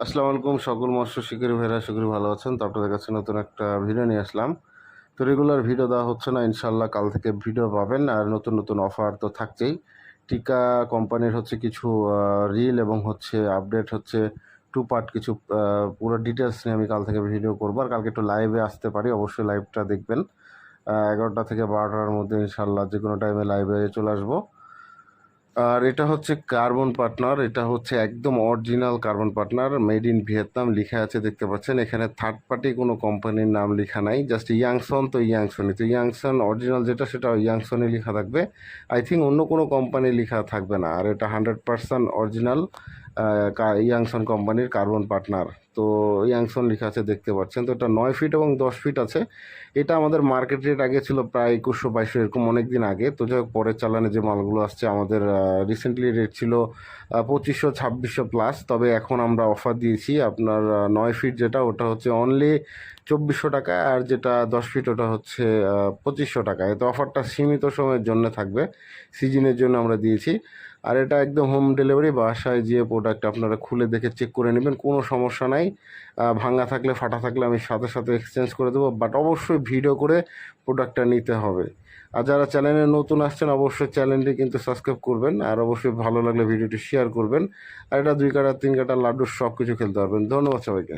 আসসালামু আলাইকুম সকল মৎস্য শিকারী ভাইরা, আশা করি ভালো আছেন। তো আপনাদের কাছে নতুন একটা ভিডিও নিয়ে আসলাম। তো রেগুলার ভিডিও দেওয়া হচ্ছে না, ইনশাল্লাহ কাল থেকে ভিডিও পাবেন। আর নতুন নতুন অফার তো থাকছেই। টিকা কোম্পানির হচ্ছে কিছু রিল এবং হচ্ছে আপডেট হচ্ছে টু পার্ট কিছু পুরো ডিটেলস নিয়ে আমি কাল থেকে ভিডিও করবো। আর কালকে একটু লাইভে আসতে পারি, অবশ্যই লাইভটা দেখবেন। 11টা থেকে 12টার মধ্যে ইনশাল্লাহ যে কোনো টাইমে লাইভে চলে আসবো। আর এটা হচ্ছে কার্বন পার্টনার, এটা হচ্ছে একদম original carbon partner, made in Vietnam লেখা আছে, দেখতে পাচ্ছেন। এখানে থার্ড পার্টি কোনো কোম্পানির নাম লেখা নাই, জাস্ট ইয়াংসন। তো ইয়াংসনই, তো ইয়াংসন অরিজিনাল যেটা সেটা ইয়াংসনই লেখা থাকবে। আই থিঙ্ক অন্য কোনো কোম্পানি লেখা থাকবে না। আর এটা 100% অরিজিনাল ইয়াংসন কোম্পানির কার্বন পার্টনার। তো ইয়াংসন লেখা আছে, দেখতে পাচ্ছেন। তো এটা 9 ফিট এবং 10 ফিট আছে। এটা আমাদের মার্কেট রেট আগে ছিল প্রায় 2100-2200, এরকম অনেক দিন আগে। তো যাই হোক, পরের চালানে যে মালগুলো আসছে আমাদের রিসেন্টলি রেট ছিল 2500-2600 প্লাস। তবে এখন আমরা অফার দিয়েছি আপনার 9 ফিট যেটা, ওটা হচ্ছে অনলি 2400 টাকা, আর যেটা 10 ফিট ওটা হচ্ছে 2500 টাকা। তো অফারটা সীমিত সময়ের জন্য থাকবে, সিজনের জন্য আমরা দিয়েছি। আর এটা একদম হোম ডেলিভারি, বাসায় যেয়ে প্রোডাক্ট আপনারা খুলে দেখে চেক করে নেবেন, কোনো সমস্যা নাই। ভাঙা থাকলে ফাটা থাকলে আমি সাথে সাথে এক্সচেঞ্জ করে দেবো, বাট অবশ্যই ভিডিও করে প্রোডাক্টটা নিতে হবে। আর যারা চ্যানেলে নতুন আসছেন অবশ্যই চ্যানেলটি কিন্তু সাবস্ক্রাইব করবেন, আর অবশ্যই ভালো লাগলে ভিডিওটি শেয়ার করবেন। আর এটা 2 কাটা 3 কাটা লাড্ডু সব কিছু খেলতে পারবেন। ধন্যবাদ সবাইকে।